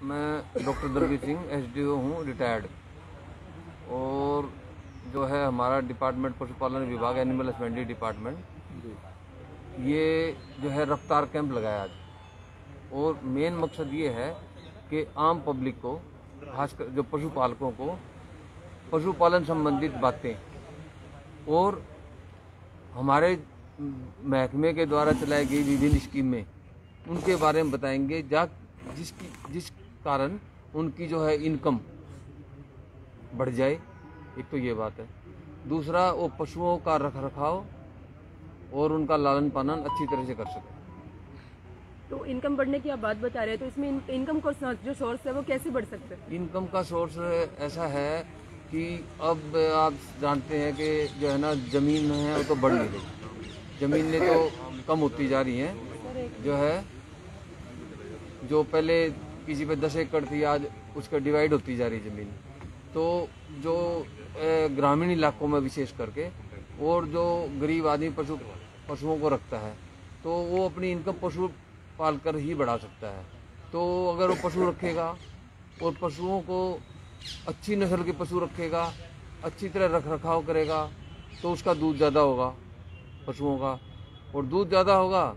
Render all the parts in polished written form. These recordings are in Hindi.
मैं डॉक्टर दलवीर सिंह SDO हूँ, रिटायर्ड। और जो है हमारा डिपार्टमेंट पशुपालन विभाग, एनिमल हस्बेंड्री डिपार्टमेंट, ये जो है रफ्तार कैंप लगाया आज। और मेन मकसद ये है कि आम पब्लिक को, खासकर जो पशुपालकों को, पशुपालन संबंधित बातें और हमारे महकमे के द्वारा चलाई गई विभिन्न स्कीमें, उनके बारे में बताएंगे, जिस कारण उनकी जो है इनकम बढ़ जाए। एक तो ये बात है। दूसरा, वो पशुओं का रख रखाव और उनका लालन पालन अच्छी तरह से कर सके। तो इनकम बढ़ने की आप बात बता रहे हैं, तो इसमें इनकम का जो सोर्स है वो कैसे बढ़ सकता है? इनकम का सोर्स ऐसा है कि अब आप जानते हैं कि जो है ना, ज़मीन है वो तो बढ़ नहीं रही, ज़मीनें तो कम होती जा रही हैं। जो है, जो पहले किसी पे 10 एकड़ थी, आज उसका डिवाइड होती जा रही ज़मीन। तो जो ग्रामीण इलाकों में विशेष करके, और जो गरीब आदमी पशुओं को रखता है, तो वो अपनी इनकम पशु पालकर ही बढ़ा सकता है। तो अगर वो पशु रखेगा और पशुओं को अच्छी नस्ल के पशु रखेगा, अच्छी तरह रख रखाव करेगा, तो उसका दूध ज़्यादा होगा पशुओं का, और दूध ज़्यादा होगा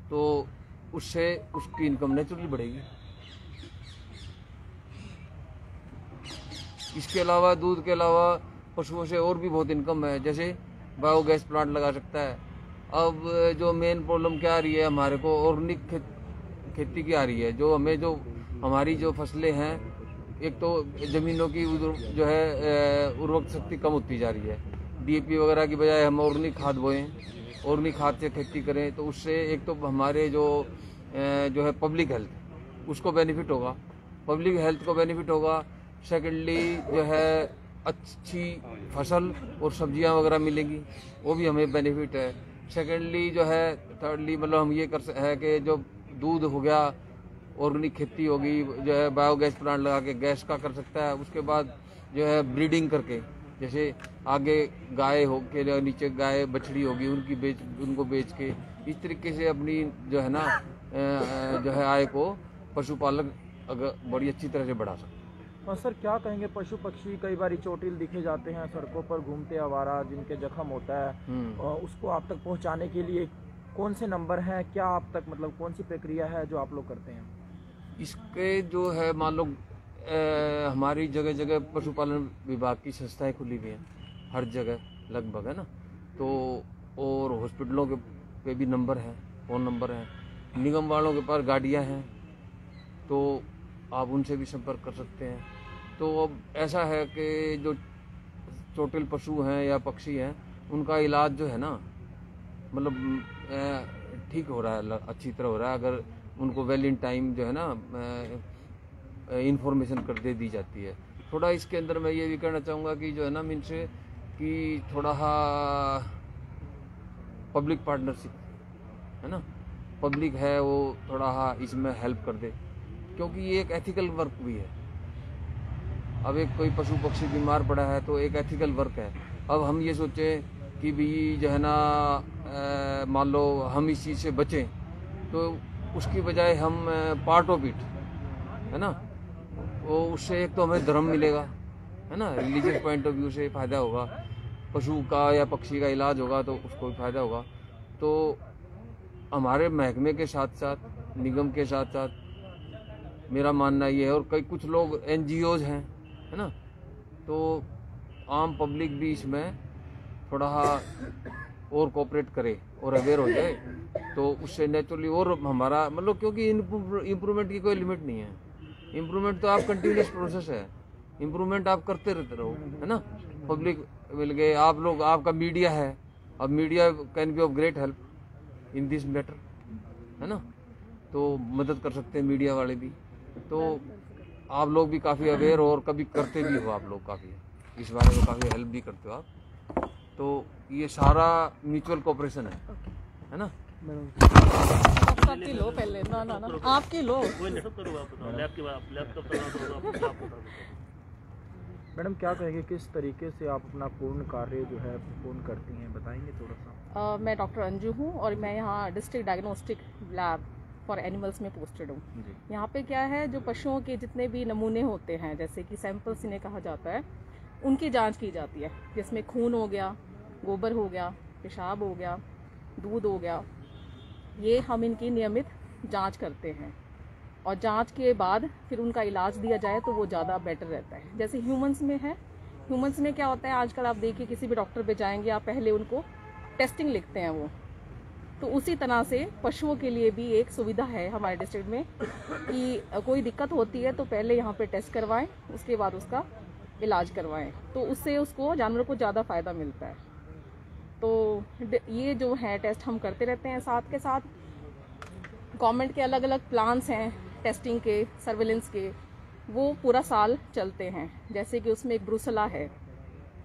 तो उससे उसकी इनकम नेचुरली बढ़ेगी। इसके अलावा, दूध के अलावा पशुओं से और भी बहुत इनकम है, जैसे बायोगैस प्लांट लगा सकता है। अब जो मेन प्रॉब्लम क्या आ रही है हमारे को, ऑर्गेनिक खेती की आ रही है। जो हमारी जो फसलें हैं, एक तो ज़मीनों की जो है उर्वरक शक्ति कम होती जा रही है। DAP वगैरह की बजाय हम ऑर्गेनिक खाद बोएं, ऑर्गेनिक खाद से खेती करें, तो उससे एक तो हमारे जो है पब्लिक हेल्थ, उसको बेनिफिट होगा, पब्लिक हेल्थ को बेनिफिट होगा। सेकेंडली जो है अच्छी फसल और सब्जियां वगैरह मिलेंगी, वो भी हमें बेनिफिट है। सेकेंडली जो है, थर्डली मतलब हम ये है कि जो दूध हो गया, ऑर्गेनिक खेती होगी, जो है बायोगैस प्लांट लगा के गैस का कर सकता है। उसके बाद जो है ब्रीडिंग करके, जैसे आगे गाय हो के नीचे गाय बछड़ी होगी, उनको बेच के, इस तरीके से अपनी जो है ना जो है आय को पशुपालक अगर बड़ी अच्छी तरह से बढ़ा सकते हैं। और सर, क्या कहेंगे, पशु पक्षी कई बार चोटिल दिखे जाते हैं सड़कों पर घूमते आवारा, जिनके जख्म होता है, और उसको आप तक पहुंचाने के लिए कौन से नंबर हैं, क्या आप तक मतलब कौन सी प्रक्रिया है जो आप लोग करते हैं? इसके जो है, मान लो हमारी जगह जगह पशुपालन विभाग की संस्थाएं खुली हुई हैं, हर जगह लगभग, है ना। तो और हॉस्पिटलों के पे भी नंबर हैं, फ़ोन नंबर हैं, निगम वालों के पास गाड़ियां हैं, तो आप उनसे भी संपर्क कर सकते हैं। तो अब ऐसा है कि जो चोटिल पशु हैं या पक्षी हैं, उनका इलाज जो है ना, मतलब ठीक हो रहा है, अच्छी तरह हो रहा है, अगर उनको वेल इन टाइम जो है ना इंफॉर्मेशन कर दी जाती है। थोड़ा इसके अंदर मैं ये भी कहना चाहूँगा कि जो है ना, मीन से कि थोड़ा पब्लिक पार्टनरशिप, है ना, पब्लिक है वो थोड़ा इसमें हेल्प कर दे, क्योंकि ये एक एथिकल वर्क भी है। अब एक कोई पशु पक्षी बीमार पड़ा है तो एक एथिकल वर्क है। अब हम ये सोचें कि भी जो है ना, मान लो हम इस चीज़ से बचें, तो उसकी बजाय हम पार्ट ऑफ इट, है ना, वो उससे एक तो हमें धर्म मिलेगा, है ना, रिलीजियस पॉइंट ऑफ व्यू से फ़ायदा होगा, पशु का या पक्षी का इलाज होगा तो उसको भी फ़ायदा होगा। तो हमारे महकमे के साथ साथ, निगम के साथ साथ मेरा मानना ये है, और कुछ लोग NGOs हैं, है ना, तो आम पब्लिक भी इसमें थोड़ा और कोऑपरेट करे और अवेयर हो जाए, तो उससे नेचुरली और हमारा मतलब, क्योंकि इम्प्रूवमेंट की कोई लिमिट नहीं है। इम्प्रूवमेंट तो आप कंटिन्यूस प्रोसेस है, इम्प्रूवमेंट आप करते रहते रहो, है ना। पब्लिक मिल गए, आप लोग, आपका मीडिया है, अब media can be of great help in this matter, है ना, तो मदद कर सकते हैं मीडिया वाले भी। तो आप लोग भी काफ़ी अवेयर हो और कभी करते भी हो, आप लोग काफ़ी इस बारे में काफ़ी हेल्प भी करते हो आप। तो ये सारा म्यूचुअल कोऑपरेशन है ना। आपकी लो पहले, ना आपकी लो। मैडम, क्या कहेंगे, किस तरीके से आप अपना पूर्ण कार्य जो है पूर्ण करती हैं, बताएंगे थोड़ा सा? मैं डॉक्टर अंजू हूँ और मैं यहाँ district diagnostic lab for animals में पोस्टेड हूँ। जी। यहाँ पे क्या है, जो पशुओं के जितने भी नमूने होते हैं, जैसे कि सैंपल्स इन्हें कहा जाता है, उनकी जांच की जाती है, जिसमें खून हो गया, गोबर हो गया, पेशाब हो गया, दूध हो गया, ये हम इनकी नियमित जांच करते हैं और जांच के बाद फिर उनका इलाज दिया जाए तो वो ज़्यादा बेटर रहता है। जैसे ह्यूमंस में है, ह्यूमंस में क्या होता है, आजकल आप देखिए किसी भी डॉक्टर पे जाएंगे आप पहले उनको टेस्टिंग लिखते हैं वो, तो उसी तरह से पशुओं के लिए भी एक सुविधा है हमारे डिस्ट्रिक्ट में कि कोई दिक्कत होती है तो पहले यहाँ पे टेस्ट करवाएं, उसके बाद उसका इलाज करवाएं, तो उससे उसको जानवर को ज़्यादा फ़ायदा मिलता है। तो ये जो है टेस्ट हम करते रहते हैं। साथ के साथ गवर्नमेंट के अलग अलग प्लान्स हैं टेस्टिंग के, सर्विलेंस के, वो पूरा साल चलते हैं। जैसे कि उसमें एक ब्रुसला है,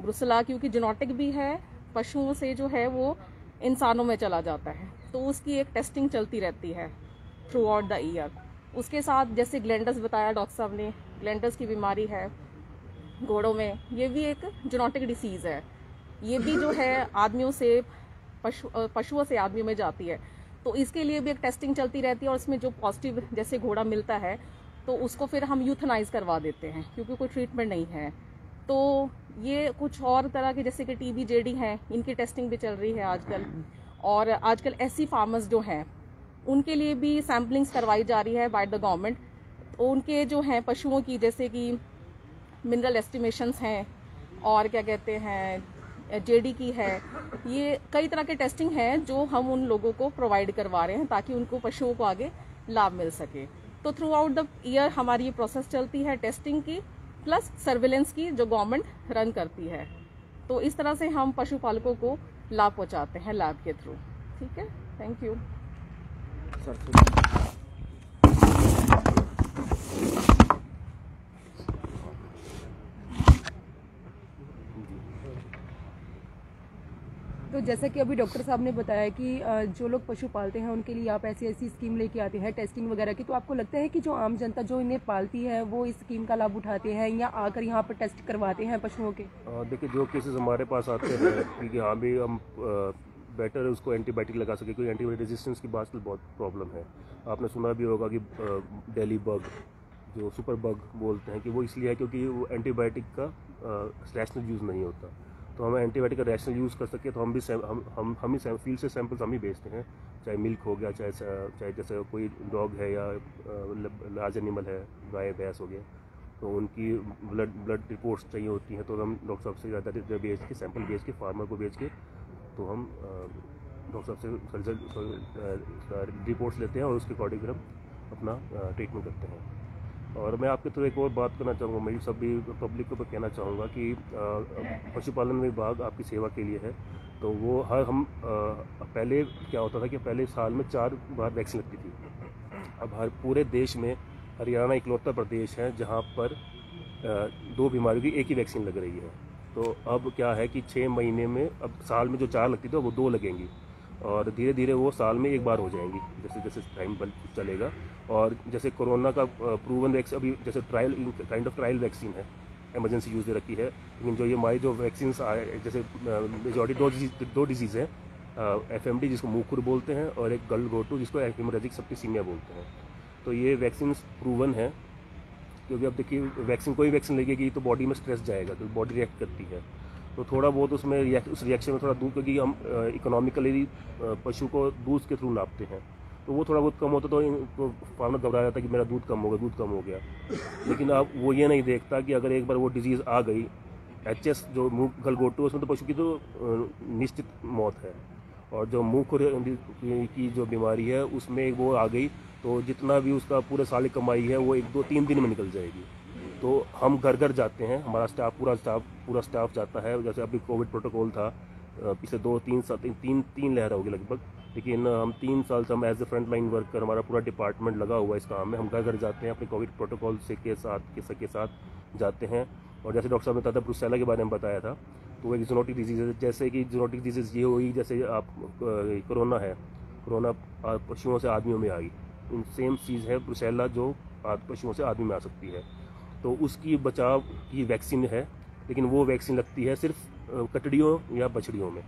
ब्रुसला क्योंकि जेनेटिक भी है, पशुओं से जो है वो इंसानों में चला जाता है, तो उसकी एक टेस्टिंग चलती रहती है थ्रू आउट द ईयर। उसके साथ जैसे ग्लैंडर्स बताया डॉक्टर साहब ने, ग्लैंडर्स की बीमारी है घोड़ों में, ये भी एक जेनेटिक डिसीज़ है। ये भी जो है आदमियों से पशुओं से आदमियों में जाती है, तो इसके लिए भी एक टेस्टिंग चलती रहती है और उसमें जो पॉजिटिव जैसे घोड़ा मिलता है तो उसको फिर हम यूथनाइज करवा देते हैं क्योंकि कोई ट्रीटमेंट नहीं है। तो ये कुछ और तरह के जैसे कि टीबी जेडी हैं, इनकी टेस्टिंग भी चल रही है आजकल। और आजकल ऐसी फार्मर्स जो हैं उनके लिए भी सैम्पलिंग्स करवाई जा रही है बाय द गवर्नमेंट। तो उनके जो हैं पशुओं की जैसे कि मिनरल एस्टिमेशंस हैं और क्या कहते हैं जेडी की है, ये कई तरह के टेस्टिंग है जो हम उन लोगों को प्रोवाइड करवा रहे हैं ताकि उनको पशुओं को आगे लाभ मिल सके। तो थ्रू आउट द ईयर हमारी ये प्रोसेस चलती है टेस्टिंग की प्लस सर्विलेंस की जो गवर्नमेंट रन करती है। तो इस तरह से हम पशुपालकों को लाभ पहुंचाते हैं लैब के थ्रू। ठीक है, थैंक यू सर। तो जैसा कि अभी डॉक्टर साहब ने बताया कि जो लोग पशु पालते हैं उनके लिए आप ऐसी ऐसी स्कीम लेके आते हैं टेस्टिंग वगैरह की, तो आपको लगता है कि जो आम जनता जो इन्हें पालती है वो इस स्कीम का लाभ उठाते हैं या आकर यहाँ पर टेस्ट करवाते हैं पशुओं के? देखिए, जो केसेस हमारे पास आते हैं क्योंकि हाँ भी हम बेटर उसको एंटीबायोटिक लगा सके, क्योंकि एंटीबायोटिक रेजिस्टेंस की बात बहुत प्रॉब्लम है। आपने सुना भी होगा कि डेली बग जो सुपर बग बोलते हैं कि वो इसलिए है क्योंकि वो एंटीबायोटिक का रैशनल यूज़ नहीं होता। तो हमें एंटीबायोटिक का रैशनल यूज़ कर सके तो हम भी हम ही फील्ड से सैंपल्स हम ही भेजते हैं, चाहे मिल्क हो गया, चाहे जैसे कोई डॉग है या लार्ज एनिमल है, गाय भैंस हो गया, तो उनकी ब्लड रिपोर्ट्स चाहिए होती हैं। तो हम डॉक्टर साहब से ज़्यादा भेज के सैंपल भेज के फार्मर को भेज के तो हम डॉक्टर साहब से रिपोर्ट्स लेते हैं और उसके अकॉर्डिंग फिर हम अपना ट्रीटमेंट करते हैं। और मैं आपके थ्रू एक और बात करना चाहूँगा, मैं सभी पब्लिक को कहना चाहूँगा कि पशुपालन विभाग आपकी सेवा के लिए है। तो वो हम पहले क्या होता था कि पहले साल में 4 बार वैक्सीन लगती थी। अब हर पूरे देश में हरियाणा इकलौता प्रदेश है जहाँ पर 2 बीमारियों की एक ही वैक्सीन लग रही है। तो अब क्या है कि 6 महीने में, अब साल में जो 4 लगती थी वो 2 लगेंगी और धीरे धीरे वो साल में 1 बार हो जाएंगी जैसे जैसे टाइम चलेगा। और जैसे कोरोना का प्रूवन वैक्सीन अभी जैसे काइंड ऑफ ट्रायल वैक्सीन है, इमरजेंसी यूज़ दे रखी है, लेकिन जो ये हमारी जो वैक्सीन आए जैसे मेजॉरिटी 2 डिजीज़ हैं, FMD जिसको मुँह खुर बोलते हैं और एक गलघोटू जिसको हेमोरेजिक सेप्टिसीमिया बोलते हैं। तो ये वैक्सीन प्रूवन है क्योंकि अब देखिए वैक्सीन कोई वैक्सीन लगेगी तो बॉडी में स्ट्रेस जाएगा तो बॉडी रिएक्ट करती है। तो थोड़ा बहुत उसमें उस रिएक्शन में थोड़ा दूध, क्योंकि हम इकोनॉमिकली पशु को दूध के थ्रू नापते हैं, तो वो थोड़ा बहुत कम होता तो फार्मर घबरा जाता कि मेरा दूध कम हो गया। लेकिन अब वो ये नहीं देखता कि अगर एक बार वो डिजीज़ आ गई, HS जो मुँह गलघोटू, उसमें तो पशु की तो निश्चित मौत है। और जो मुँह खुर की जो बीमारी है उसमें वो आ गई तो जितना भी उसका पूरे साल की कमाई है वो 1, 2, 3 दिन में निकल जाएगी। तो हम घर घर जाते हैं, हमारा स्टाफ पूरा स्टाफ जाता है। जैसे अभी कोविड प्रोटोकॉल था पिछले 2-3 साल, 3 लहर होगी लगभग, लेकिन हम 3 साल से हम as a front line worker, हमारा पूरा डिपार्टमेंट लगा हुआ है इस काम में। हम घर घर जाते हैं, अपने कोविड प्रोटोकॉल के साथ जाते हैं। और जैसे डॉक्टर साहब ने बताया था ब्रुसेला के बारे में बताया था, तो वो एक ज़ूनोटिक डिजीज़ है। जैसे कि ज़ूनोटिक डिजीज़ ये हुई जैसे आप कोरोना पशुओं से आदमियों में आई, सेम चीज़ है ब्रुसेला जो पशुओं से आदमी में आ सकती है। तो उसकी बचाव की वैक्सीन है, लेकिन वो वैक्सीन लगती है सिर्फ कटड़ियों या बछड़ियों में,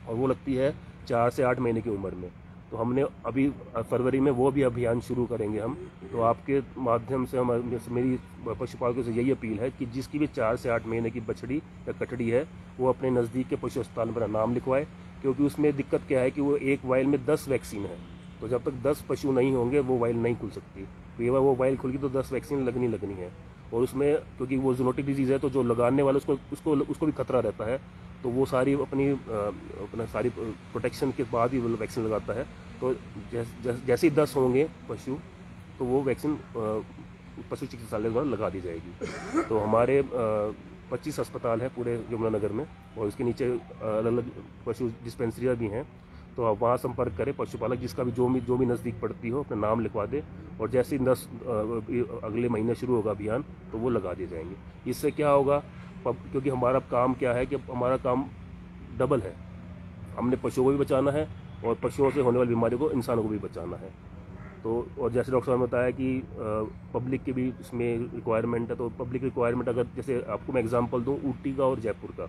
और वो लगती है 4 से 8 महीने की उम्र में। तो हमने अभी फरवरी में वो भी अभियान शुरू करेंगे हम। तो आपके माध्यम से हम, मेरी पशुपालकों से यही अपील है कि जिसकी भी 4 से 8 महीने की बछड़ी या कटड़ी है वो अपने नज़दीक के पशु अस्पताल में अपना नाम लिखवाए, क्योंकि उसमें दिक्कत क्या है कि वो एक वाइल में 10 वैक्सीन है। तो जब तक 10 पशु नहीं होंगे वो वाइल नहीं खुल सकती। वो वाइल खुलगी तो 10 वैक्सीन लगनी है। और उसमें क्योंकि वो जूनोटिक डिजीज़ है तो जो लगाने वाला उसको भी खतरा रहता है, तो वो सारी अपना सारी प्रोटेक्शन के बाद ही वो वैक्सीन लगाता है। तो जैसे ही 10 होंगे पशु तो वो वैक्सीन पशु चिकित्सालय द्वारा लगा दी जाएगी। तो हमारे 25 अस्पताल है पूरे यमुनानगर में, और इसके नीचे अलग अलग पशु डिस्पेंसरियाँ भी हैं। तो आप वहाँ संपर्क करें, पशुपालक जिसका भी जो भी नज़दीक पड़ती हो अपना नाम लिखवा दे, और जैसे ही 10 अगले महीने शुरू होगा अभियान तो वो लगा दिए जाएंगे। इससे क्या होगा, क्योंकि हमारा काम क्या है कि हमारा काम डबल है, हमने पशुओं को भी बचाना है और पशुओं से होने वाली बीमारियों को इंसानों को भी बचाना है। तो और जैसे डॉक्टर साहब ने बताया कि पब्लिक की भी इसमें रिक्वायरमेंट है, तो पब्लिक रिक्वायरमेंट अगर जैसे आपको मैं एग्जांपल दूं ऊटी का और जयपुर का,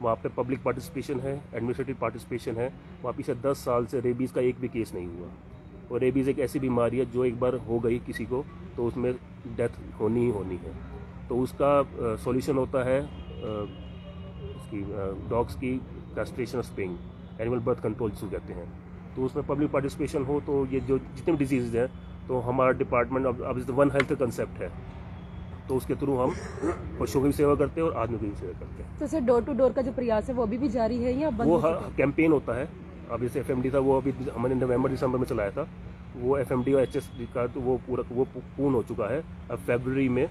वहाँ पे पब्लिक पार्टिसिपेशन है, एडमिनिस्ट्रेटिव पार्टिसिपेशन है। वहाँ पिछले 10 साल से रेबीज़ का एक भी केस नहीं हुआ। और रेबीज़ एक ऐसी बीमारी है जो एक बार हो गई किसी को तो उसमें डेथ होनी ही होनी है। तो उसका सॉल्यूशन होता है उसकी डॉग्स की कैस्ट्रेशन स्पेइंग, एनिमल बर्थ कंट्रोल जिसको कहते हैं। तो उसमें पब्लिक पार्टिसिपेशन हो तो ये जो जितने भी डिजीज़ हैं तो हमारा डिपार्टमेंट अब इस वन हेल्थ कंसेप्ट है, तो उसके थ्रू हम पशुओं की भी सेवा करते हैं और आदमी की भी सेवा करते हैं। तो सर डोर टू डोर का जो प्रयास है वो अभी भी जारी है या बंद वो हो चुका है? कैंपेन होता है। अब जैसे FMD था वो अभी हमने नवंबर दिसंबर में चलाया था, वो FMD और HS का तो वो पूर्ण हो चुका है। अब फरवरी में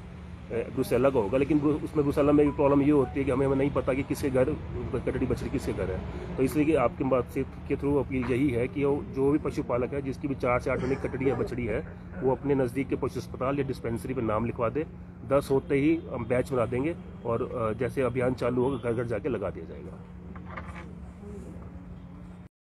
ब्रुसेला का होगा, लेकिन उसमें ब्रुसेला में भी प्रॉब्लम ये होती है कि हमें नहीं पता कि किसके घर कटड़ी बछड़ी किसके घर है। तो इसलिए कि आपके बात से के थ्रू अपील यही है कि जो भी पशुपालक है जिसकी भी 4 से 8 महीने की कटड़ी या बछड़ी है वो अपने नज़दीक के पशु अस्पताल या डिस्पेंसरी पर नाम लिखवा दे। 10 होते ही हम बैच बना देंगे और जैसे अभियान चालू होगा घर घर जाके लगा दिया जाएगा।